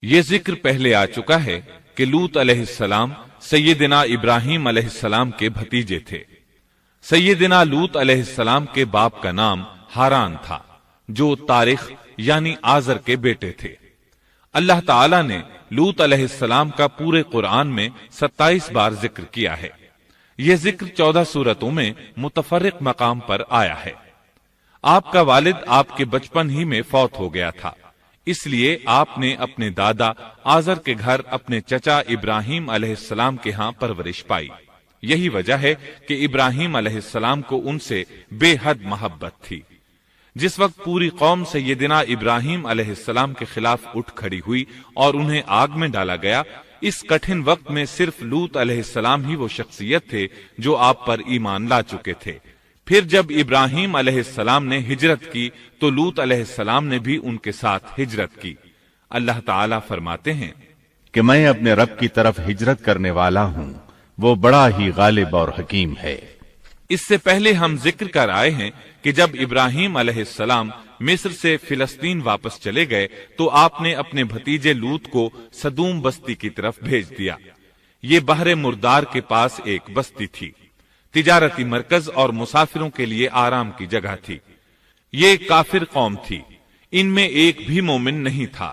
یہ ذکر پہلے آ چکا ہے کہ لوط علیہ السلام سیدنا ابراہیم علیہ السلام کے بھتیجے تھے۔ سیدنا لوط علیہ السلام کے باپ کا نام ہاران تھا، جو تارخ یعنی آزر کے بیٹے تھے۔ اللہ تعالی نے لوط علیہ السلام کا پورے قرآن میں 27 بار ذکر کیا ہے۔ یہ ذکر 14 سورتوں میں متفرق مقام پر آیا ہے۔ آپ کا والد آپ کے بچپن ہی میں فوت ہو گیا تھا، اس لیے آپ نے اپنے دادا آزر کے گھر اپنے چچا ابراہیم علیہ السلام کے ہاں پرورش پائی۔ یہی وجہ ہے کہ ابراہیم علیہ السلام کو ان سے بے حد محبت تھی۔ جس وقت پوری قوم سیدنا ابراہیم علیہ السلام کے خلاف اٹھ کھڑی ہوئی اور انہیں آگ میں ڈالا گیا، اس کٹھن وقت میں صرف لوط علیہ السلام ہی وہ شخصیت تھے جو آپ پر ایمان لا چکے تھے۔ پھر جب ابراہیم علیہ السلام نے ہجرت کی تو لوط علیہ السلام نے بھی ان کے ساتھ ہجرت کی۔ اللہ تعالیٰ فرماتے ہیں کہ میں اپنے رب کی طرف ہجرت کرنے والا ہوں، وہ بڑا ہی غالب اور حکیم ہے۔ اس سے پہلے ہم ذکر کر آئے ہیں کہ جب ابراہیم علیہ السلام مصر سے فلسطین واپس چلے گئے تو آپ نے اپنے بھتیجے لوط کو سدوم بستی کی طرف بھیج دیا۔ یہ بحر مردار کے پاس ایک بستی تھی، تجارتی مرکز اور مسافروں کے لیے آرام کی جگہ تھی۔ یہ کافر قوم تھی، ان میں ایک بھی مومن نہیں تھا۔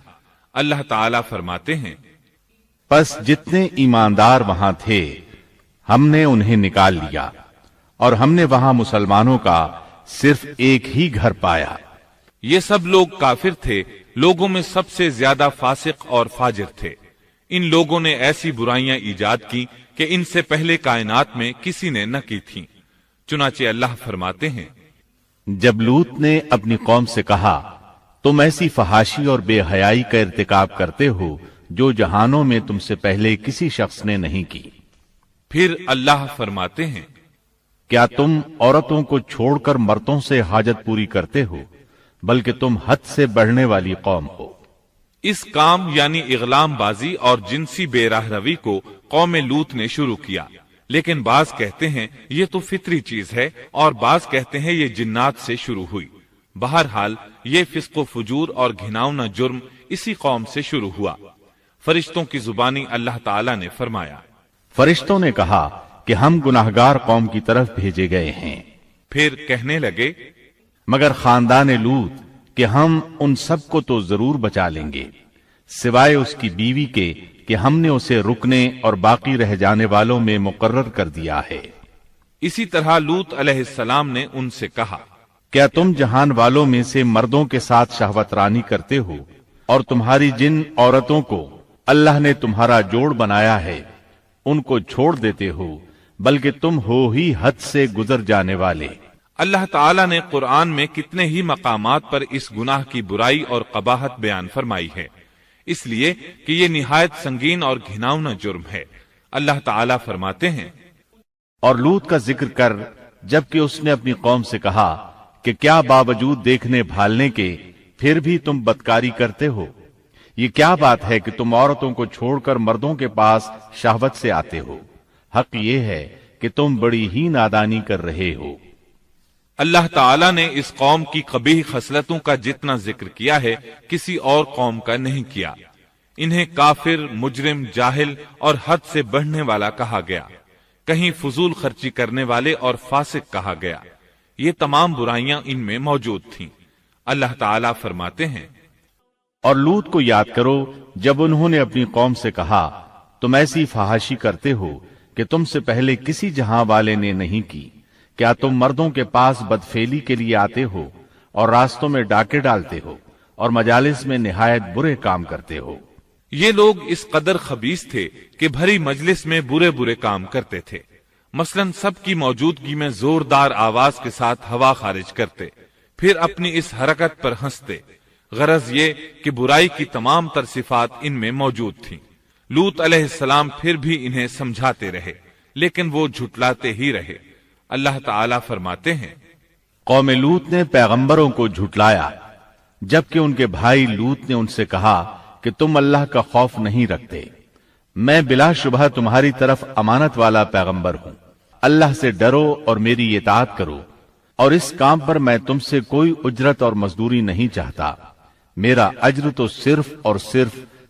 اللہ تعالیٰ فرماتے ہیں پس جتنے ایماندار وہاں تھے ہم نے انہیں نکال لیا، اور ہم نے وہاں مسلمانوں کا صرف ایک ہی گھر پایا۔ یہ سب لوگ کافر تھے، لوگوں میں سب سے زیادہ فاسق اور فاجر تھے۔ ان لوگوں نے ایسی برائیاں ایجاد کی کہ ان سے پہلے کائنات میں کسی نے نہ کی تھیں۔ چنانچہ اللہ فرماتے ہیں جب لوط نے اپنی قوم سے کہا تم ایسی فحاشی اور بے حیائی کا ارتکاب کرتے ہو جو جہانوں میں تم سے پہلے کسی شخص نے نہیں کی۔ پھر اللہ فرماتے ہیں کیا تم عورتوں کو چھوڑ کر مردوں سے حاجت پوری کرتے ہو، بلکہ تم حد سے بڑھنے والی قوم ہو۔ اس کام یعنی اغلام بازی اور جنسی بے راہ روی کو قوم لوط نے شروع کیا، لیکن بعض کہتے ہیں یہ تو فطری چیز ہے اور بعض کہتے ہیں یہ جنات سے شروع ہوئی۔ بہرحال یہ فسق و فجور اور گھناؤنا جرم اسی قوم سے شروع ہوا۔ فرشتوں کی زبانی اللہ تعالی نے فرمایا فرشتوں نے کہا کہ ہم گناہگار قوم کی طرف بھیجے گئے ہیں۔ پھر کہنے لگے مگر خاندان لوط کہ ہم ان سب کو تو ضرور بچا لیں گے، سوائے اس کی بیوی کے کہ ہم نے اسے رکنے اور باقی رہ جانے والوں میں مقرر کر دیا ہے۔ اسی طرح لوط علیہ السلام نے ان سے کہا کیا تم جہان والوں میں سے مردوں کے ساتھ شہوت رانی کرتے ہو، اور تمہاری جن عورتوں کو اللہ نے تمہارا جوڑ بنایا ہے ان کو چھوڑ دیتے ہو، بلکہ تم ہو ہی حد سے گزر جانے والے۔ اللہ تعالیٰ نے قرآن میں کتنے ہی مقامات پر اس گناہ کی برائی اور قباحت بیان فرمائی ہے، اس لیے کہ یہ نہایت سنگین اور گھناؤنا جرم ہے۔ اللہ تعالیٰ فرماتے ہیں اور لوط کا ذکر کر جبکہ اس نے اپنی قوم سے کہا کہ کیا باوجود دیکھنے بھالنے کے پھر بھی تم بدکاری کرتے ہو؟ یہ کیا بات ہے کہ تم عورتوں کو چھوڑ کر مردوں کے پاس شہوت سے آتے ہو؟ حق یہ ہے کہ تم بڑی ہی نادانی کر رہے ہو۔ اللہ تعالیٰ نے اس قوم کی قبیح خصلتوں کا جتنا ذکر کیا ہے کسی اور قوم کا نہیں کیا۔ انہیں کافر، مجرم، جاہل اور حد سے بڑھنے والا کہا گیا، کہیں فضول خرچی کرنے والے اور فاسق کہا گیا۔ یہ تمام برائیاں ان میں موجود تھیں۔ اللہ تعالیٰ فرماتے ہیں اور لوط کو یاد کرو جب انہوں نے اپنی قوم سے کہا تم ایسی فحاشی کرتے ہو کہ تم سے پہلے کسی جہاں والے نے نہیں کی۔ کیا تم مردوں کے پاس بدفعلی کے لیے آتے ہو اور راستوں میں ڈاکے ڈالتے ہو اور مجالس میں نہایت برے کام کرتے ہو؟ یہ لوگ اس قدر خبیث تھے کہ بھری مجلس میں برے برے کام کرتے تھے۔ مثلا سب کی موجودگی میں زوردار آواز کے ساتھ ہوا خارج کرتے، پھر اپنی اس حرکت پر ہنستے۔ غرض یہ کہ برائی کی تمام تر صفات ان میں موجود تھیں۔ لوط علیہ السلام پھر بھی انہیں سمجھاتے رہے، لیکن وہ جھٹلاتے ہی رہے۔ اللہ تعالیٰ فرماتے ہیں قوم لوط نے پیغمبروں کو جھٹلایا، جبکہ ان کے بھائی لوط نے ان سے کہا کہ تم اللہ کا خوف نہیں رکھتے۔ میں بلا شبہ تمہاری طرف امانت والا پیغمبر ہوں، اللہ سے ڈرو اور میری اطاعت کرو، اور اس کام پر میں تم سے کوئی اجرت اور مزدوری نہیں چاہتا۔ میرا اجر تو صرف اور صرف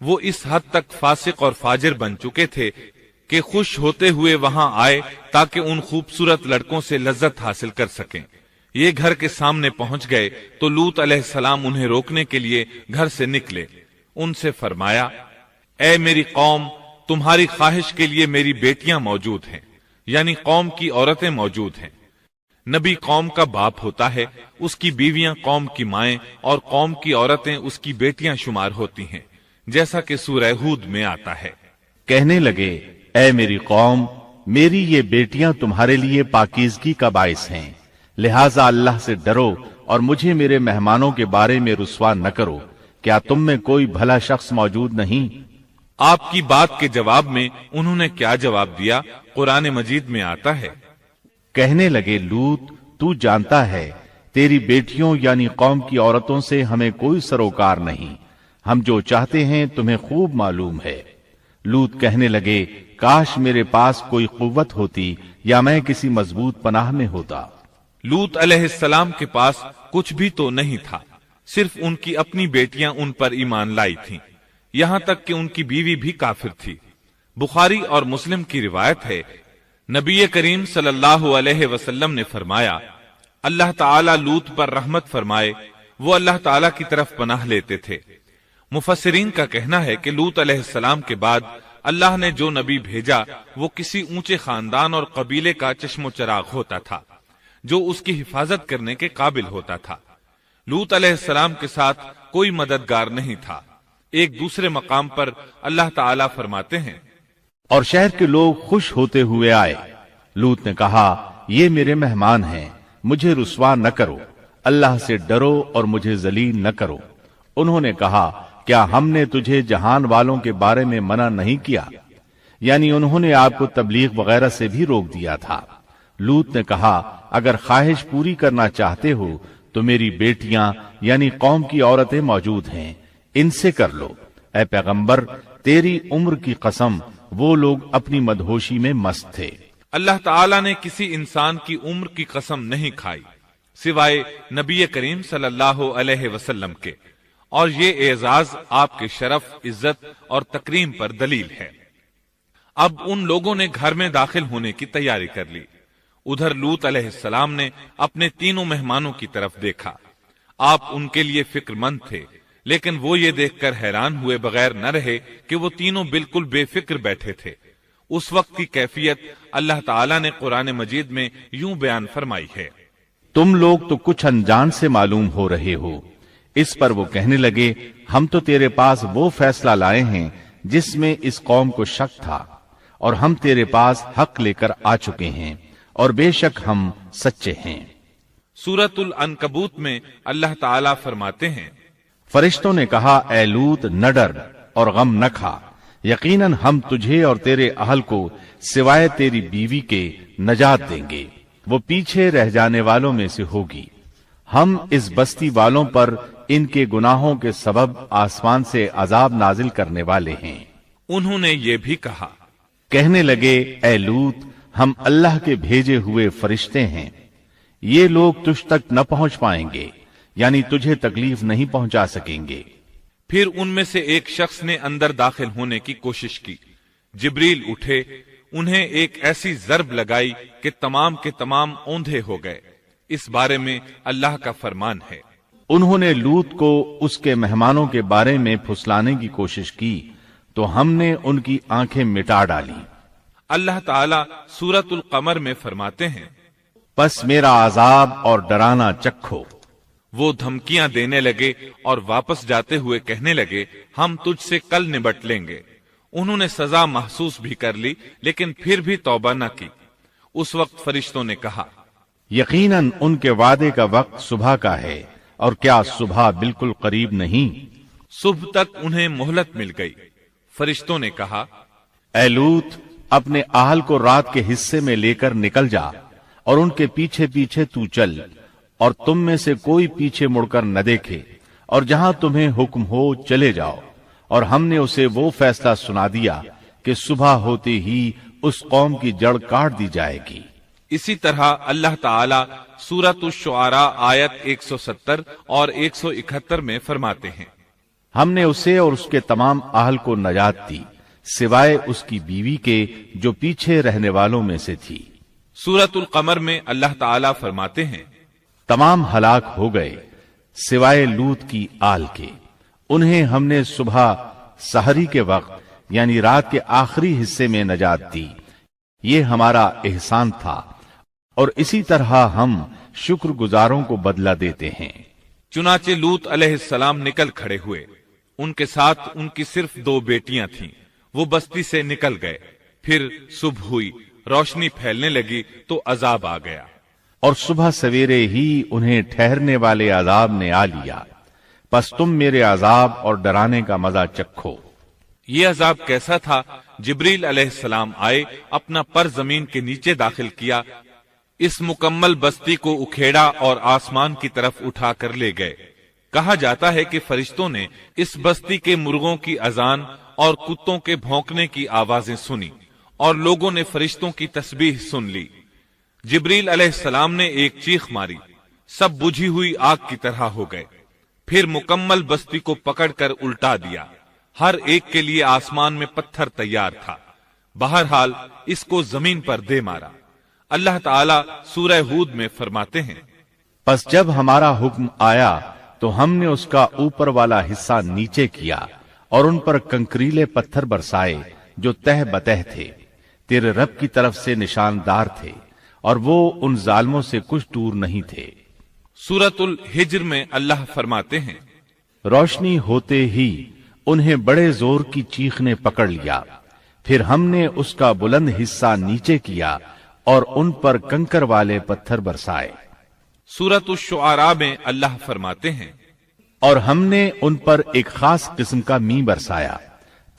وہ اس حد تک فاسق اور فاجر بن چکے تھے کہ خوش ہوتے ہوئے وہاں آئے تاکہ ان خوبصورت لڑکوں سے لذت حاصل کر سکیں۔ یہ گھر کے سامنے پہنچ گئے تو لوط علیہ السلام انہیں روکنے کے لیے گھر سے نکلے۔ ان سے فرمایا، اے میری قوم، تمہاری خواہش کے لیے میری بیٹیاں موجود ہیں، یعنی قوم کی عورتیں موجود ہیں۔ نبی قوم کا باپ ہوتا ہے، اس کی بیویاں قوم کی مائیں اور قوم کی عورتیں اس کی بیٹیاں شمار ہوتی ہیں، جیسا کہ سورہ ہود میں آتا ہے۔ کہنے لگے، اے میری قوم، میری یہ بیٹیاں تمہارے لیے پاکیزگی کا باعث ہیں، لہٰذا اللہ سے ڈرو اور مجھے میرے مہمانوں کے بارے میں رسوا نہ کرو۔ کیا تم میں کوئی بھلا شخص موجود نہیں؟ آپ کی بات کے جواب میں انہوں نے کیا جواب دیا؟ قرآن مجید میں آتا ہے، کہنے لگے، لوط، تو جانتا ہے تیری بیٹیوں یعنی قوم کی عورتوں سے ہمیں کوئی سروکار نہیں، ہم جو چاہتے ہیں تمہیں خوب معلوم ہے۔ لوط کہنے لگے، کاش میرے پاس کوئی قوت ہوتی یا میں کسی مضبوط پناہ میں ہوتا۔ لوط علیہ السلام کے پاس کچھ بھی تو نہیں تھا، صرف ان کی اپنی بیٹیاں ان پر ایمان لائی تھیں، یہاں تک کہ ان کی بیوی بھی کافر تھی۔ بخاری اور مسلم کی روایت ہے، نبی کریم صلی اللہ علیہ وسلم نے فرمایا، اللہ تعالی لوط پر رحمت فرمائے، وہ اللہ تعالی کی طرف پناہ لیتے تھے۔ مفسرین کا کہنا ہے کہ لوط علیہ السلام کے بعد اللہ نے جو نبی بھیجا وہ کسی اونچے خاندان اور قبیلے کا چشم و چراغ ہوتا تھا، جو اس کی حفاظت کرنے کے قابل ہوتا تھا۔ لوط علیہ السلام کے ساتھ کوئی مددگار نہیں تھا۔ ایک دوسرے مقام پر اللہ تعالی فرماتے ہیں، اور شہر کے لوگ خوش ہوتے ہوئے آئے۔ لوط نے کہا، یہ میرے مہمان ہیں، مجھے رسوا نہ کرو، اللہ سے ڈرو اور مجھے ذلیل نہ کرو۔ انہوں نے کہا، کیا ہم نے تجھے جہان والوں کے بارے میں منع نہیں کیا؟ یعنی انہوں نے آپ کو تبلیغ وغیرہ سے بھی روک دیا تھا۔ لوط نے کہا، اگر خواہش پوری کرنا چاہتے ہو تو میری بیٹیاں یعنی قوم کی عورتیں موجود ہیں، ان سے کر لو۔ اے پیغمبر، تیری عمر کی قسم، وہ لوگ اپنی مدہوشی میں مست تھے۔ اللہ تعالی نے کسی انسان کی عمر کی قسم نہیں کھائی سوائے نبی کریم صلی اللہ علیہ وسلم کے، اور یہ اعزاز آپ کے شرف، عزت اور تکریم پر دلیل ہے۔ اب ان لوگوں نے گھر میں داخل ہونے کی تیاری کر لی۔ ادھر لوط علیہ السلام نے اپنے تینوں مہمانوں کی طرف دیکھا۔ آپ ان کے لیے فکر مند تھے، لیکن وہ یہ دیکھ کر حیران ہوئے بغیر نہ رہے کہ وہ تینوں بالکل بے فکر بیٹھے تھے۔ اس وقت کی کیفیت اللہ تعالیٰ نے قرآن مجید میں یوں بیان فرمائی ہے، تم لوگ تو کچھ انجان سے معلوم ہو رہے ہو۔ اس پر وہ کہنے لگے، ہم تو تیرے پاس وہ فیصلہ لائے ہیں جس میں اس قوم کو شک تھا، اور ہم تیرے پاس حق لے کر آ چکے ہیں، اور بے شک ہم سچے ہیں۔ سورۃ العنکبوت میں اللہ تعالیٰ فرماتے ہیں، فرشتوں نے کہا، اے لوط، نہ ڈر اور غم نہ کھا، یقیناً ہم تجھے اور تیرے اہل کو سوائے تیری بیوی کے نجات دیں گے، وہ پیچھے رہ جانے والوں میں سے ہوگی۔ ہم اس بستی والوں پر ان کے گناہوں کے سبب آسمان سے عذاب نازل کرنے والے ہیں۔ انہوں نے یہ بھی کہا، کہنے لگے، اے لوط، ہم اللہ کے بھیجے ہوئے فرشتے ہیں، یہ لوگ تجھ تک نہ پہنچ پائیں گے، یعنی تجھے تکلیف نہیں پہنچا سکیں گے۔ پھر ان میں سے ایک شخص نے اندر داخل ہونے کی کوشش کی۔ جبریل اٹھے، انہیں ایک ایسی ضرب لگائی کہ تمام کے تمام اوندھے ہو گئے۔ اس بارے میں اللہ کا فرمان ہے، انہوں نے لوط کو اس کے مہمانوں کے بارے میں پھسلانے کی کوشش کی تو ہم نے ان کی آنکھیں مٹا ڈالی۔ اللہ تعالیٰ سورۃ القمر میں فرماتے ہیں، پس میرا عذاب اور ڈرانا چکھو۔ وہ دھمکیاں دینے لگے اور واپس جاتے ہوئے کہنے لگے، ہم تجھ سے کل نبٹ لیں گے۔ انہوں نے سزا محسوس بھی کر لی، لیکن پھر بھی توبہ نہ کی۔ اس وقت فرشتوں نے کہا، یقیناً ان کے وعدے کا وقت صبح کا ہے، اور کیا صبح بالکل قریب نہیں؟ صبح تک انہیں مہلت مل گئی۔ فرشتوں نے کہا، اے لوط، اپنے اہل کو رات کے حصے میں لے کر نکل جا، اور ان کے پیچھے پیچھے تو چل، اور تم میں سے کوئی پیچھے مڑ کر نہ دیکھے، اور جہاں تمہیں حکم ہو چلے جاؤ۔ اور ہم نے اسے وہ فیصلہ سنا دیا کہ صبح ہوتے ہی اس قوم کی جڑ کاٹ دی جائے گی۔ اسی طرح اللہ تعالیٰ سورۃ الشعراء آیت 170 اور 171 میں فرماتے ہیں، ہم نے اسے اور اس کے تمام اہل کو نجات دی سوائے اس کی بیوی کے جو پیچھے رہنے والوں میں سے تھی۔ سورۃ القمر میں اللہ تعالیٰ فرماتے ہیں، تمام ہلاک ہو گئے سوائے لوط کی آل کے، انہیں ہم نے صبح سحری کے وقت یعنی رات کے آخری حصے میں نجات دی، یہ ہمارا احسان تھا اور اسی طرح ہم شکر گزاروں کو بدلہ دیتے ہیں۔ چنانچہ لوط علیہ السلام نکل کھڑے ہوئے، ان کے ساتھ ان کی صرف 2 بیٹیاں تھیں، وہ بستی سے نکل گئے۔ پھر صبح ہوئی، روشنی پھیلنے لگی تو عذاب آ گیا، اور صبح سویرے ہی انہیں ٹھہرنے والے عذاب نے آ لیا، پس تم میرے عذاب اور ڈرانے کا مزہ چکھو۔ یہ عذاب کیسا تھا؟ جبریل علیہ السلام آئے، اپنا پر زمین کے نیچے داخل کیا، اس مکمل بستی کو اکھیڑا اور آسمان کی طرف اٹھا کر لے گئے۔ کہا جاتا ہے کہ فرشتوں نے اس بستی کے مرغوں کی اذان اور کتوں کے بھونکنے کی آوازیں سنی اور لوگوں نے فرشتوں کی تسبیح سن لی۔ جبریل علیہ السلام نے ایک چیخ ماری، سب بجھی ہوئی آگ کی طرح ہو گئے، پھر مکمل بستی کو پکڑ کر الٹا دیا، ہر ایک کے لیے آسمان میں پتھر تیار تھا، بہرحال اس کو زمین پر دے مارا۔ اللہ تعالیٰ سورہ ہود میں فرماتے ہیں، پس جب ہمارا حکم آیا تو ہم نے اس کا اوپر والا حصہ نیچے کیا اور ان پر کنکریلے پتھر برسائے جو تہ بتہ تھے، تیرے رب کی طرف سے نشاندار تھے اور وہ ان ظالموں سے کچھ دور نہیں تھے۔ سورۃ الحجر میں اللہ فرماتے ہیں، روشنی ہوتے ہی انہیں بڑے زور کی چیخ نے پکڑ لیا، پھر ہم نے اس کا بلند حصہ نیچے کیا اور ان پر کنکر والے پتھر برسائے۔ سورۃ الشعراء میں اللہ فرماتے ہیں، اور ہم نے ان پر ایک خاص قسم کا می برسایا،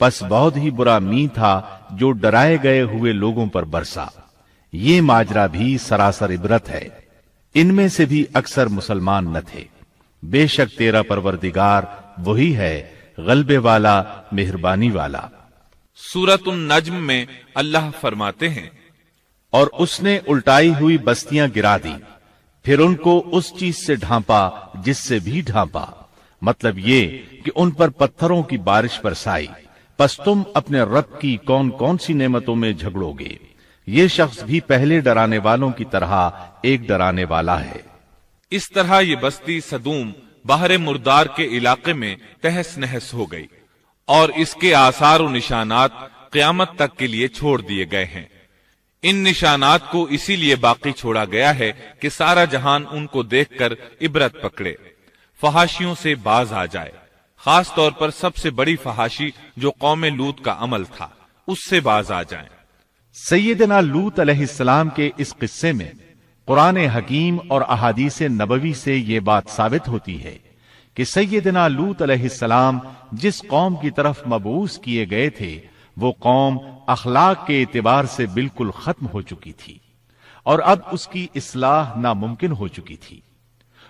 پس بہت ہی برا می تھا جو ڈرائے گئے ہوئے لوگوں پر برسا۔ یہ ماجرا بھی سراسر عبرت ہے، ان میں سے بھی اکثر مسلمان نہ تھے۔ بے شک تیرا پروردگار وہی ہے غلبے والا، مہربانی والا۔ سورۃ النجم میں اللہ فرماتے ہیں، اور اس نے الٹائی ہوئی بستیاں گرا دی، پھر ان کو اس چیز سے ڈھانپا جس سے بھی ڈھانپا، مطلب یہ کہ ان پر پتھروں کی بارش برسائی۔ پس تم اپنے رب کی کون کون سی نعمتوں میں جھگڑو گے؟ یہ شخص بھی پہلے ڈرانے والوں کی طرح ایک ڈرانے والا ہے۔ اس طرح یہ بستی سدوم باہر مردار کے علاقے میں تہس نہس ہو گئی، اور اس کے آثار و نشانات قیامت تک کے لیے چھوڑ دیے گئے ہیں۔ ان نشانات کو اسی لیے باقی چھوڑا گیا ہے کہ سارا جہان ان کو دیکھ کر عبرت پکڑے، فحاشیوں سے باز آ جائے، خاص طور پر سب سے بڑی فحاشی جو قوم لوط کا عمل تھا اس سے باز آ جائیں۔ سیدنا لوط علیہ السلام کے اس قصے میں قرآن حکیم اور احادیث نبوی سے یہ بات ثابت ہوتی ہے کہ سیدنا لوط علیہ السلام جس قوم کی طرف مبعوث کیے گئے تھے وہ قوم اخلاق کے اعتبار سے بالکل ختم ہو چکی تھی اور اب اس کی اصلاح ناممکن ہو چکی تھی۔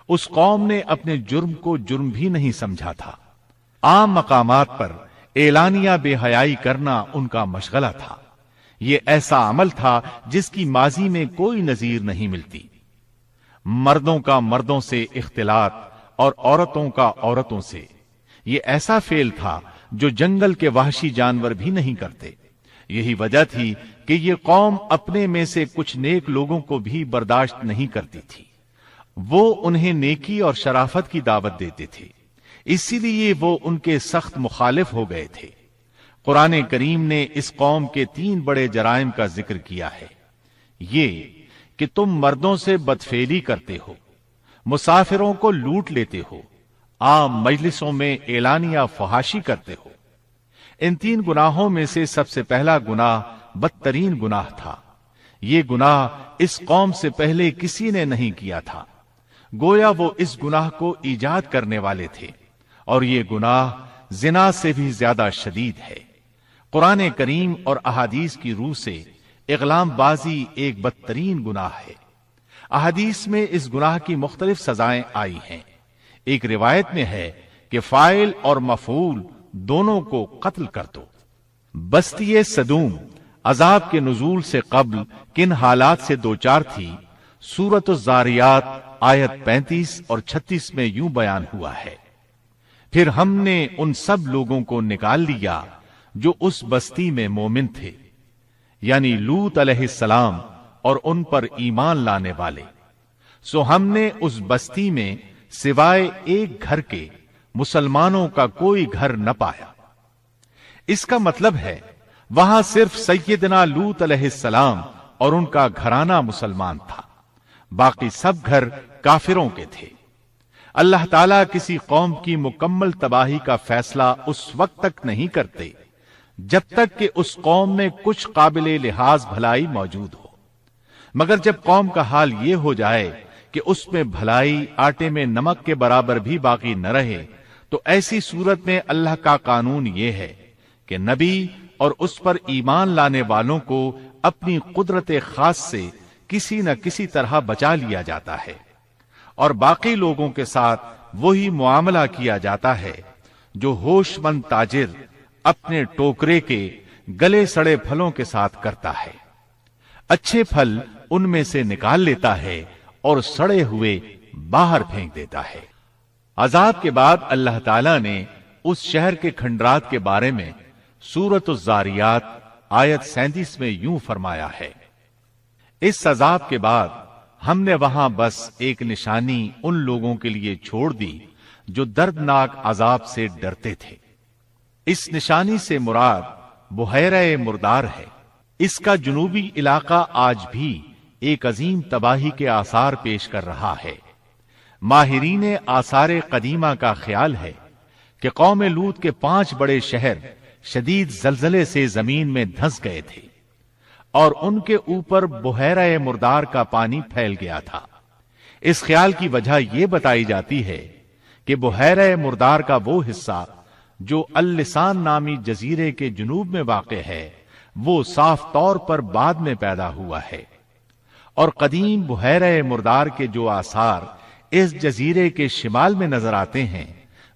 اس قوم نے اپنے جرم کو جرم بھی نہیں سمجھا تھا، عام مقامات پر اعلانیہ بے حیائی کرنا ان کا مشغلہ تھا۔ یہ ایسا عمل تھا جس کی ماضی میں کوئی نظیر نہیں ملتی۔ مردوں کا مردوں سے اختلاط اور عورتوں کا عورتوں سے، یہ ایسا فعل تھا جو جنگل کے وحشی جانور بھی نہیں کرتے۔ یہی وجہ تھی کہ یہ قوم اپنے میں سے کچھ نیک لوگوں کو بھی برداشت نہیں کرتی تھی، وہ انہیں نیکی اور شرافت کی دعوت دیتے تھے، اسی لیے وہ ان کے سخت مخالف ہو گئے تھے۔ قرآن کریم نے اس قوم کے 3 بڑے جرائم کا ذکر کیا ہے، یہ کہ تم مردوں سے بدفعلی کرتے ہو، مسافروں کو لوٹ لیتے ہو، عام مجلسوں میں اعلانیہ فحاشی کرتے ہو۔ ان 3 گناہوں میں سے سب سے پہلا گناہ بدترین گناہ تھا۔ یہ گناہ اس قوم سے پہلے کسی نے نہیں کیا تھا، گویا وہ اس گناہ کو ایجاد کرنے والے تھے، اور یہ گناہ زنا سے بھی زیادہ شدید ہے۔ قرآن کریم اور احادیث کی روح سے اغلام بازی ایک بدترین گناہ ہے۔ احادیث میں اس گناہ کی مختلف سزائیں آئی ہیں۔ ایک روایت میں ہے کہ فاعل اور مفعول دونوں کو قتل کر دو۔ بستی سدوم عذاب کے نزول سے قبل کن حالات سے دوچار تھی، سورۃ الزاریات آیت 35 اور 36 میں یوں بیان ہوا ہے، پھر ہم نے ان سب لوگوں کو نکال لیا جو اس بستی میں مومن تھے، یعنی لوط علیہ السلام اور ان پر ایمان لانے والے۔ سو ہم نے اس بستی میں سوائے ایک گھر کے مسلمانوں کا کوئی گھر نہ پایا۔ اس کا مطلب ہے وہاں صرف سیدنا لوط علیہ السلام اور ان کا گھرانہ مسلمان تھا، باقی سب گھر کافروں کے تھے۔ اللہ تعالیٰ کسی قوم کی مکمل تباہی کا فیصلہ اس وقت تک نہیں کرتے جب تک کہ اس قوم میں کچھ قابل لحاظ بھلائی موجود ہو، مگر جب قوم کا حال یہ ہو جائے کہ اس میں بھلائی آٹے میں نمک کے برابر بھی باقی نہ رہے، تو ایسی صورت میں اللہ کا قانون یہ ہے کہ نبی اور اس پر ایمان لانے والوں کو اپنی قدرت خاص سے کسی نہ کسی طرح بچا لیا جاتا ہے، اور باقی لوگوں کے ساتھ وہی معاملہ کیا جاتا ہے جو ہوش مند تاجر اپنے ٹوکرے کے گلے سڑے پھلوں کے ساتھ کرتا ہے۔ اچھے پھل ان میں سے نکال لیتا ہے اور سڑے ہوئے باہر پھینک دیتا ہے۔ عذاب کے بعد اللہ تعالیٰ نے اس شہر کے کھنڈرات کے بارے میں سورۃ الزاریات آیت 37 میں یوں فرمایا ہے، اس عذاب کے بعد ہم نے وہاں بس ایک نشانی ان لوگوں کے لیے چھوڑ دی جو دردناک عذاب سے ڈرتے تھے۔ اس نشانی سے مراد بحیرہ مردار ہے۔ اس کا جنوبی علاقہ آج بھی ایک عظیم تباہی کے آثار پیش کر رہا ہے۔ ماہرین آثار قدیمہ کا خیال ہے کہ قوم لوط کے 5 بڑے شہر شدید زلزلے سے زمین میں دھنس گئے تھے اور ان کے اوپر بحیرہ مردار کا پانی پھیل گیا تھا۔ اس خیال کی وجہ یہ بتائی جاتی ہے کہ بحیرہ مردار کا وہ حصہ جو اللسان نامی جزیرے کے جنوب میں واقع ہے وہ صاف طور پر بعد میں پیدا ہوا ہے، اور قدیم بحیرہ مردار کے جو آثار اس جزیرے کے شمال میں نظر آتے ہیں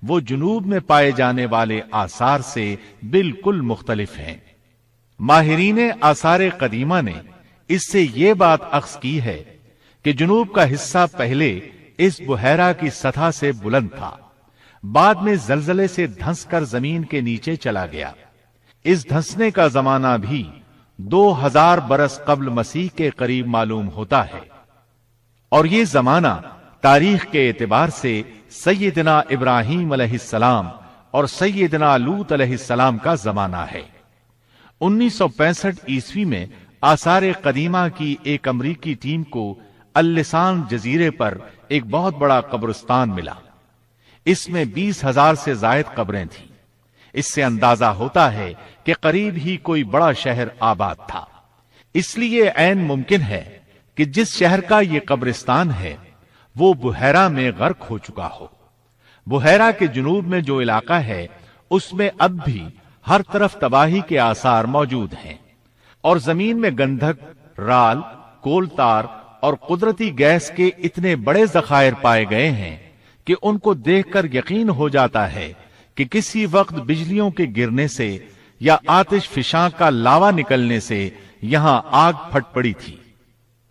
وہ جنوب میں پائے جانے والے آثار سے بالکل مختلف ہیں۔ ماہرین آثار قدیمہ نے اس سے یہ بات اخذ کی ہے کہ جنوب کا حصہ پہلے اس بحیرہ کی سطح سے بلند تھا، بعد میں زلزلے سے دھنس کر زمین کے نیچے چلا گیا۔ اس دھنسنے کا زمانہ بھی 2000 برس قبل مسیح کے قریب معلوم ہوتا ہے، اور یہ زمانہ تاریخ کے اعتبار سے سیدنا ابراہیم علیہ السلام اور سیدنا لوط علیہ السلام کا زمانہ ہے۔ 1965 عیسوی میں آثار قدیمہ کی ایک امریکی ٹیم کو اللسان جزیرے پر ایک بہت بڑا قبرستان ملا۔ اس میں 20,000 سے زائد قبریں تھیں۔ اس سے اندازہ ہوتا ہے کہ قریب ہی کوئی بڑا شہر آباد تھا۔ اس لیے عین ممکن ہے کہ جس شہر کا یہ قبرستان ہے وہ بحیرہ میں غرق ہو چکا ہو۔ بحیرہ کے جنوب میں جو علاقہ ہے اس میں اب بھی ہر طرف تباہی کے آثار موجود ہیں، اور زمین میں گندھک، رال، کول تار اور قدرتی گیس کے اتنے بڑے ذخائر پائے گئے ہیں کہ ان کو دیکھ کر یقین ہو جاتا ہے کہ کسی وقت بجلیوں کے گرنے سے یا آتش فشاں کا لاوا نکلنے سے یہاں آگ پھٹ پڑی تھی۔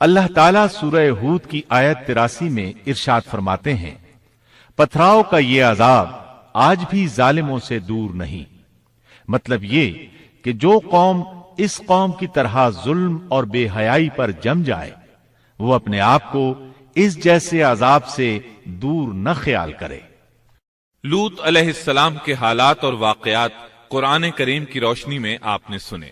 اللہ تعالیٰ سورہ ہود کی آیت 83 میں ارشاد فرماتے ہیں، پتھراؤ کا یہ عذاب آج بھی ظالموں سے دور نہیں۔ مطلب یہ کہ جو قوم اس قوم کی طرح ظلم اور بے حیائی پر جم جائے وہ اپنے آپ کو اس جیسے عذاب سے دور نہ خیال کرے۔ لوط علیہ السلام کے حالات اور واقعات قرآن کریم کی روشنی میں آپ نے سنے۔